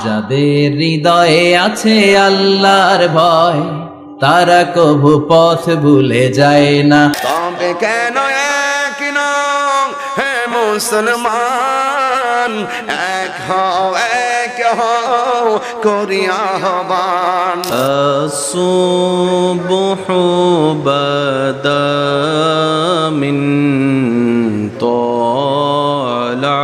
যাদের হৃদয়ে আছে আল্লাহর ভয়, তারা কভু পথ ভুলে যায় না। তবে কেন এক নও হে মুসলমান, এক হও করি আহ্বান। আসুবহু বাদা মিন তালাতিহি।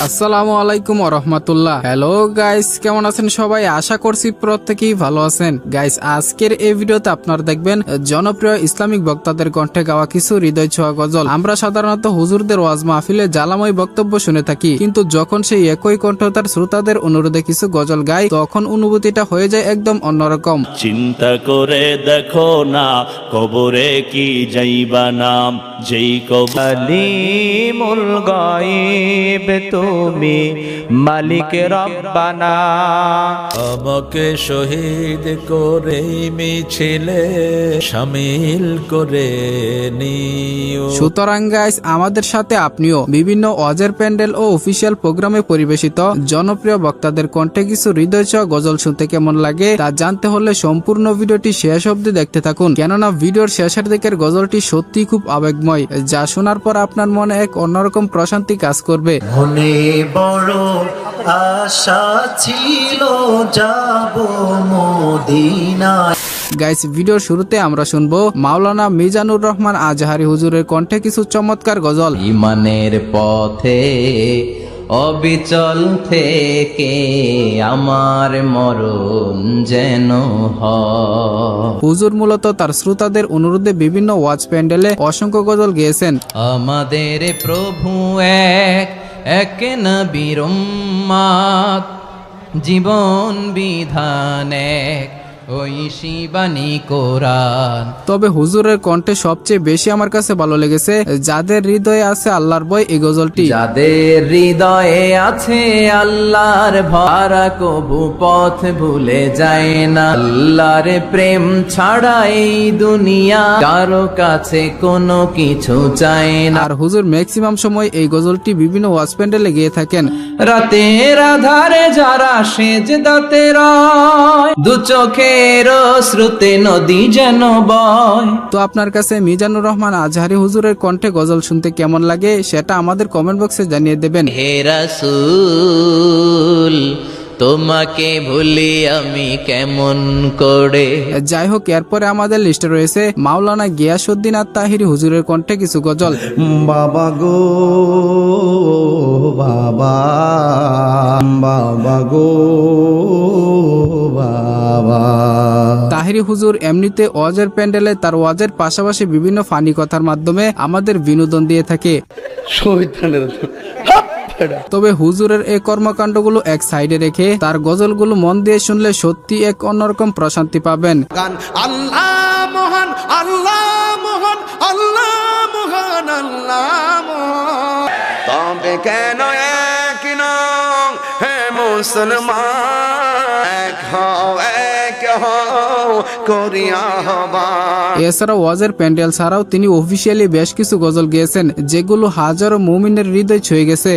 আসসালামু আলাইকুম ওয়া রাহমাতুল্লাহ। হ্যালো গাইস, কেমন আছেন সবাই? আশা করছি প্রত্যেকেই ভালো আছেন। গাইস, আজকের এই ভিডিওতে আপনারা দেখবেন জনপ্রিয় ইসলামিক বক্তাদের কণ্ঠে গাওয়া কিছু হৃদয় ছোঁয়া গজল। আমরা সাধারণত হুজুরদের ওয়াজ মাহফিলে জ্বালাময় বক্তব্য শুনে থাকি, কিন্তু যখন সেই একই কণ্ঠ তার শ্রোতাদের অনুরোধে কিছু গজল গায়, তখন অনুভূতিটা হয়ে যায় একদম অন্যরকম। চিন্তা করে দেখো না, কবরে কি যাইবা নাম, যেই আলিমুল গায়ব তুমি মালিক রব্বানা। আমাকে শহীদ করে মিছিলে শামিল করে নিও। সুতরাং গাইস, আমাদের সাথে আপনিও বিভিন্ন ওয়াজের প্যান্ডেল ও অফিসিয়াল প্রোগ্রামে পরিবেশিত জনপ্রিয় বক্তাদের কণ্ঠে কিছু হৃদয় ছোঁয়া গজল শুনতে কেমন লাগে তা জানতে হলে সম্পূর্ণ ভিডিওটি শেষ অবধি দেখতে থাকুন, কেননা ভিডিওর শেষের দিকের গজলটি সত্যি খুব আবেগময়, যা শোনার পর আপনার মনে এক অন্যরকম প্রশান্তি কাজ করবে। মনে বড় আশা ছিল যাব মদিনায়। গাইস, ভিডিওর শুরুতে আমরা শুনবো মাওলানা মিজানুর রহমান আজহারি হুজুরের কণ্ঠে কিছু চমৎকার গজল। ইমানের পথে অবিচল থেকে আমার মরণ যেন হয়। হুজুর মূলত তার শ্রোতাদের অনুরোধে বিভিন্ন ওয়াজ প্যান্ডেলে অসংখ্য গজল গেয়েছেন। আমাদের প্রভু এক নবীর উম্মত, জীবন বিধান এক ওই শিবানী কোরআন। তবে হুজুরের কণ্ঠে সবচেয়ে বেশি আমার কাছে ভালো লেগেছে যাদের হৃদয়ে আছে আল্লাহর ভয়, এই গজলটি। যাদের হৃদয়ে আছে আল্লাহর ভয়, তারা কবু পথ ভুলে যায় না। আল্লাহর প্রেম ছাড়া এই দুনিয়া কারো কাছে কোনো কিছু চায় না। আর হুজুর ম্যাক্সিমাম সময় এই গজলটি বিভিন্ন ওয়াজ প্যান্ডেলে গেয়ে থাকেন। রাতের আধারে যারা সেজদাতে রয়, দু চোখের শ্রুতে নদী যেন বয়। তো আপনার কাছে মিজানুর রহমান আজহারি হুজুরের কণ্ঠে গজল শুনতে কেমন লাগে সেটা আমাদের কমেন্ট বক্সে জানিয়ে দেবেন। হে রাসূল, তোমাকে ভুলি আমি কেমন করে। যাই হোক, এরপরে আমাদের লিস্টে রয়েছে মাওলানা গিয়াসউদ্দিন আত-তাহিরি হুজুরের কণ্ঠে কিছু গজল। বাবা গো বাবা, বাবা গো বাবা। তাহিরি হুজুর এমনিতে ওয়াজের প্যান্ডেলে তার ওয়াজের পাশাপাশি বিভিন্ন ফানি কথার মাধ্যমে আমাদের বিনোদন দিয়ে থাকে। তবে হুজুরের এই কর্মকাণ্ডগুলো এক সাইডে রেখে তার গজলগুলো মন দিয়ে শুনলে সত্যি এক অন্যরকম প্রশান্তি পাবেন। আল্লাহ মহান, আল্লাহ মহান, আল্লাহ মহান, আল্লাহ মহান। তবে কেন এক নও হে মুসলমান, এক হও করি আহ্বান। এছাড়া ওয়াজের প্যান্ডেল ছাড়াও তিনি অফিসিয়ালি বেশ কিছু গজল গেয়েছেন যেগুলো হাজারো মুমিনের হৃদয় ছুঁয়ে গেছে।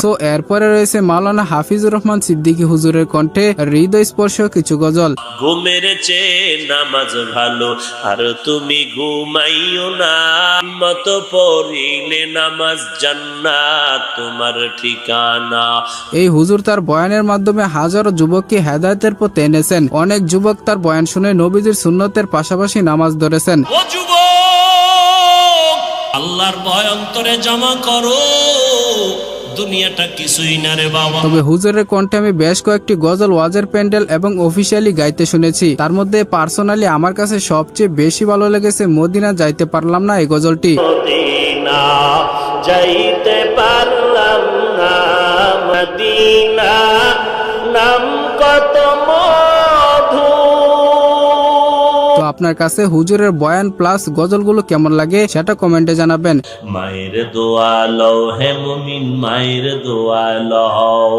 সো এরপরে রয়েছে মাওলানা হাফিজুর রহমান সিদ্দিকী হুজুরের কণ্ঠে হৃদয় স্পর্শীয় কিছু গজল। ঘুমের চেয়ে নামাজ ভালো, আর তুমি ঘুমাইও না, মতো পড়িলে নামাজ জান্নাত তোমার ঠিকানা। এই হুজুর তার বয়ানের মাধ্যমে হাজারো যুবককে হেদায়েতের পথে এনেছেন। অনেক যুবক তার বয়ান শুনে নবীজির সুন্নতের পাশাপাশি নামাজ ধরেছেন। ও যুবক, আল্লাহর ভয় অন্তরে জমা করো, দুনিয়াটা কিছুই না রে বাবা। তবে হুজুরের কণ্ঠে আমি বেশ কয়েকটি গজল ওয়াজের প্যান্ডেল এবং অফিসিয়ালি গাইতে শুনেছি। তার মধ্যে পার্সোনালি আমার কাছে সবচেয়ে বেশি ভালো লেগেছে মদিনা যাইতে পারলাম না, এই গজলটি। মদিনা যাইতে পারলাম না, মদিনা নাম কত মধু। তো আপনার কাছে হুজুরের বয়ান প্লাস গজলগুলো কেমন লাগে সেটা কমেন্টে জানাবেন। মায়ের দোয়া লও হে মুমিন, মায়ের দোয়া লও,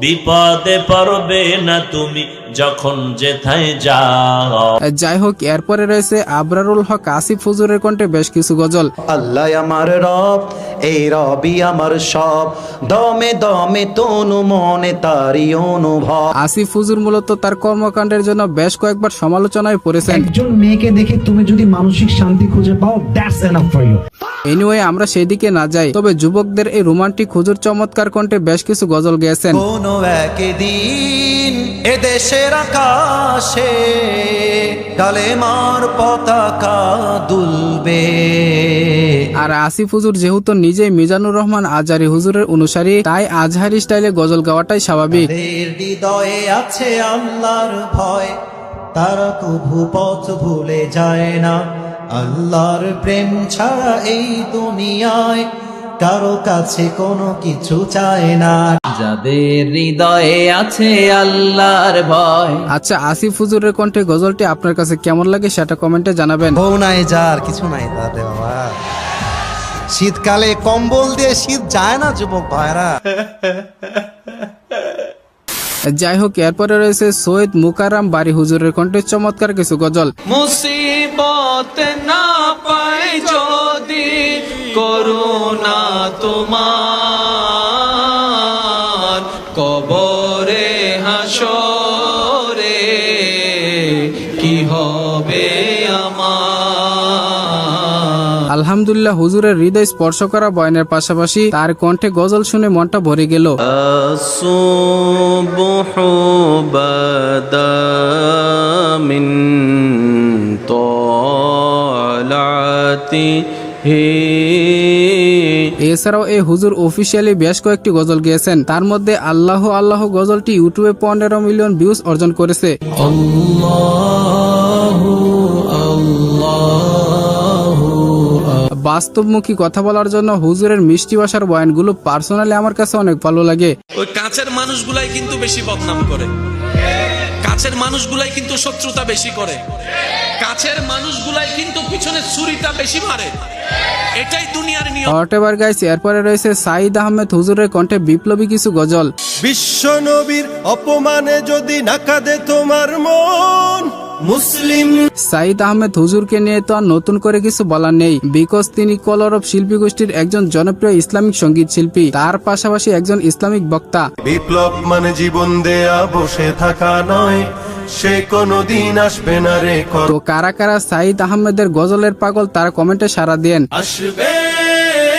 বিপদে পড়বে না তুমি যখন যেথায় যাও। যাই হোক, এরপরে রয়েছে আবরারুল হক আসিফ হুজুরের কণ্ঠে বেশ কিছু গজল। আল্লাহ আমার রব, এই রবি আমার সব, দমে দমে তনু মনে তারি অনুভব। আসিফ হুজুর মূলত তার কর্মকাণ্ডের জন্য বেশ কয়েকবার সমালোচনায় পড়েছেন। একজন মেয়েকে দেখে তুমি যদি মানসিক শান্তি খুঁজে পাও, that's enough for you. Anyway, আমরা সেই দিকে না যাই, তবে যুবকদের এই রোমান্টিক হুজুর চমৎকার কণ্ঠে বেশ কিছু গজল গেয়েছেন। কোনো একদিন এদেশের আকাশে কালেমার পতাকা দুলবে। আর আসিফ হুজুর যেহেতু নিজেই মিজানুর রহমান আজহারি হুজুরের অনুসারী, তাই আজহারি স্টাইলে গজল গাওয়াটাই স্বাভাবিক। হৃদয়ে আছে আল্লাহর ভয়, তারা কভু পথ ভুলে যায় না। আল্লাহর প্রেম ছাড়া এই দুনিয়ায় কারো কাছে কোনো কিছু চায় না। যাদের হৃদয়ে আছে আল্লাহর ভয়। আচ্ছা, আসিফ হুজুরের কণ্ঠে গজলটি আপনার কাছে কেমন লাগে সেটা কমেন্টে জানাবেন। বউ নাই যার কিছু নাই তাতে বাবা, শীতকালে কম্বল দিয়ে শীত যায় না যুবক ভাইরা। যাই হোক, এরপরে রয়েছে সৈয়দ মুকাররম বারী হুজুরের কণ্ঠে চমৎকার কিছু গজল। মুসিবত না পায় যদি করুণা তোমার, কবরে হাসরে কি হবে আমার। আলহামদুলিল্লাহ, হুজুরের হৃদয় স্পর্শ করা বয়ানের পাশাপাশি তার কণ্ঠে গজল শুনে মনটা ভরে গেল। আসুবহু বাদা মিন তালাতিহি। এছাড়াও এই হুজুর অফিসিয়ালি বেশ কয়েকটি গজল গেয়েছেন, তার মধ্যে আল্লাহ আল্লাহ গজলটি ইউটিউবে 15 মিলিয়ন ভিউজ অর্জন করেছে। বাস্তবমুখী কথা বলার জন্য হুজুরের মিষ্টি ভাষার বয়ানগুলো পার্সোনালি আমার কাছে অনেক ভালো লাগে। ওই কাছের মানুষগুলাই কিন্তু বেশি বদনাম করে, কাছের মানুষগুলাই কিন্তু শত্রুতা বেশি করে, কাছের মানুষগুলাই কিন্তু পিছনে ছুরিটা বেশি মারে। এটাই দুনিয়ার নিয়ম। হোয়াটএভার গাইস, এরপরে রয়েছে সাইদ আহমেদ হুজুরের কণ্ঠে বিপ্লবী কিছু গজল। বিশ্ব নবীর অপমানে যদি না কাঁদে তোমার মন, মুসলিম। সাইদ আহমেদ হুজুরকে নিয়ে তো আর নতুন করে কিছু বলার নেই, বিকজ তিনি কলরব শিল্পী গোষ্ঠীর একজন জনপ্রিয় ইসলামিক সঙ্গীত শিল্পী, তার পাশাপাশি একজন ইসলামিক বক্তা। বিপ্লব মানে জীবন দেয়া বসে থাকা নয়, সে কোনদিন আসবে না রে। তো কারা কারা সাইদ আহমেদের গজলের পাগল তারা কমেন্টে সাড়া দেন। আসবে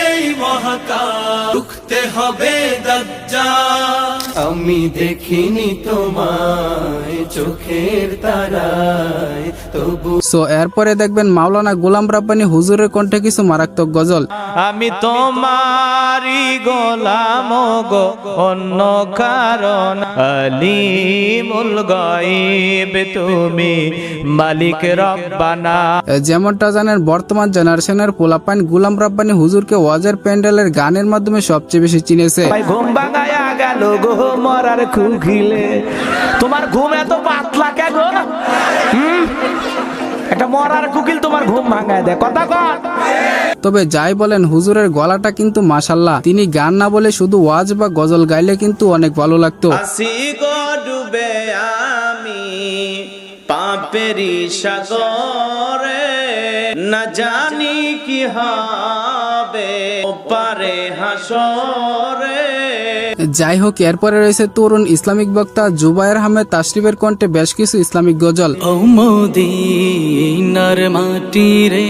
এই মহাকাল, রুখতে হবে দাজ্জাল। আমি দেখিনি তোমায় চোখের তারায়, তবু সো এরপরে দেখবেন মাওলানা গোলাম রাব্বানী হুজুরের কণ্ঠে কিছু মারাত্মক গজল। আমি তোমারই গোলাম গো, অন্য কারণ আলিমুল গায়ব তুমি, মালিক রব্বানা। যেমনটা জানেন, বর্তমান জেনারেশনের পোলাপাইন গোলাম রাব্বানী হুজুরকে ওয়াজের প্যান্ডেলের গানের মাধ্যমে সবচেয়ে বেশি চিনেছে। ঘুম ভাঙায়া গেল গো মরার খুখিলে, তোমার ঘুম এত পাতলা কে গো? একটা মরার কুকিল তোমার ঘুম ভাঙায় দেয়, কথা কর। তবে যাই বলেন, হুজুরের গলাটা কিন্তু মাশাল্লাহ, তিনি গান না বলে শুধু ওয়াজ বা গজল গাইলে কিন্তু অনেক ভালো লাগতো। আসি গো ডুবে আমি পাপেরি সাগরে, না জানি কি হবে পারে হাসরে। যাই হোক, এরপরে রয়েছে তরুণ ইসলামিক বক্তা জুবায়ের আহমেদ তাশরিফের কণ্ঠে বেশ কিছু ইসলামিক গজল। ও মদিনার মাটি রে।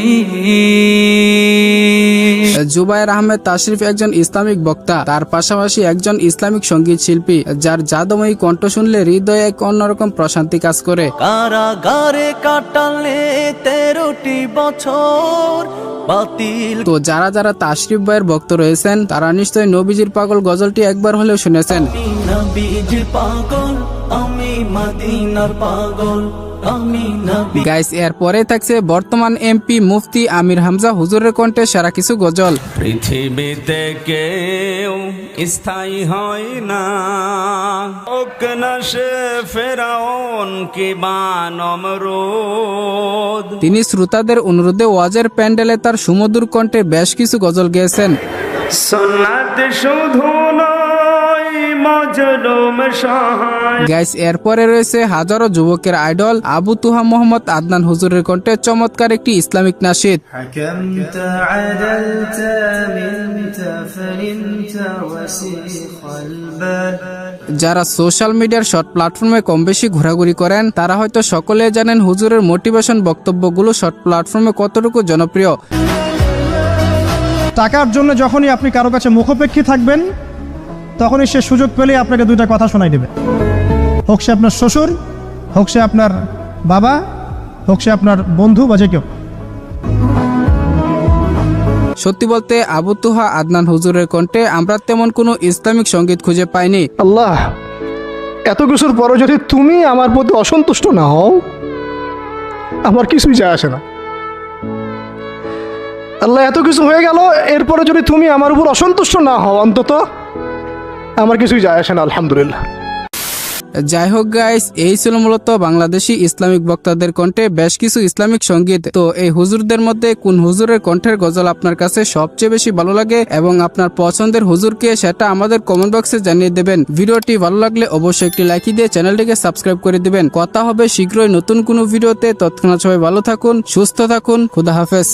জুবায়ের আহমেদ তাশরিফ একজন ইসলামিক বক্তা, তার পাশাপাশি একজন ইসলামিক সঙ্গীত শিল্পী, যার জাদুময়ী কণ্ঠ শুনলে হৃদয়ে এক অন্যরকম প্রশান্তি কাজ করে। কারাগারে কাটালে 13টি বছর বাতিল। তো যারা যারা তাশরিফ ভাইয়ের ভক্ত রয়েছেন তারা নিশ্চয়ই নবীজির পাগল গজলটি একবার হলেও শুনেছেন। নবীজির পাগল, আমি মদিনার পাগল, গাইস এরপরে থাকছে বর্তমান এমপি মুফতি আমির হামজা হুজুরের কণ্ঠে সারা কিছু গজল। পৃথিবীতে কেউ স্থায়ী হয় না, ওক না সে ফেরাউন কিবা নমরুদ। তিনি শ্রোতাদের অনুরোধে ওয়াজের প্যান্ডেলে তার সুমধুর কণ্ঠে বেশ কিছু গজল গেয়েছেন। সুন্নাত শুধু নয় মজলুম সহায়। গাইস এরপরে রয়েছে হাজারো যুবকের আইডল আবু তুহা মোহাম্মদ আদনান হুজুরের কণ্ঠে চমৎকার একটি ইসলামিক নাশিদ। যারা সোশ্যাল মিডিয়ার শর্ট প্ল্যাটফর্মে কম বেশি ঘোরাঘুরি করেন তারা হয়তো সকলে জানেন হুজুরের মোটিভেশন বক্তব্যগুলো শর্ট প্ল্যাটফর্মে কতটুকু জনপ্রিয়। টাকার জন্য যখনই আপনি কারো কাছে মুখাপেক্ষী থাকবেন তখনই সে সুযোগ পেলে আপনাকে দুইটা কথা শোনাই দেবে, হোক সে আপনার শ্বশুর, হোক সে আপনার বাবা, হোক সে আপনার বন্ধু বা যে কেউ। সত্যি বলতে আবু তুহা আদনান হুজুরের কণ্ঠে আমরা তেমন কোনো ইসলামিক সঙ্গীত খুঁজে পাইনি। আল্লাহ, এত কিছুর পরও যদি তুমি আমার প্রতি অসন্তুষ্ট না হও আমার কিছুই যায় আসে না। আল্লাহ, এত কিছু হয়ে গেল, এরপরে যদি তুমি আমার উপর অসন্তুষ্ট না হও অন্তত আমার কিছুই যায় আসে না। আলহামদুলিল্লাহ। যাই হোক গাইস, এই ছিল মূলত বাংলাদেশি ইসলামিক বক্তাদের কণ্ঠে বেশ কিছু ইসলামিক সঙ্গীত। তো এই হুজুরদের মধ্যে কোন হুজুরের কণ্ঠের গজল আপনার কাছে সবচেয়ে বেশি ভালো লাগে এবং আপনার পছন্দের হুজুরকে সেটা আমাদের কমেন্ট বক্সে জানিয়ে দেবেন। ভিডিওটি ভালো লাগলে অবশ্যই একটি লাইক দিয়ে চ্যানেলটিকে সাবস্ক্রাইব করে দিবেন। কথা হবে শীঘ্রই নতুন কোনো ভিডিওতে। তৎক্ষণাৎ সবাই ভালো থাকুন, সুস্থ থাকুন, খুদা হাফেজ।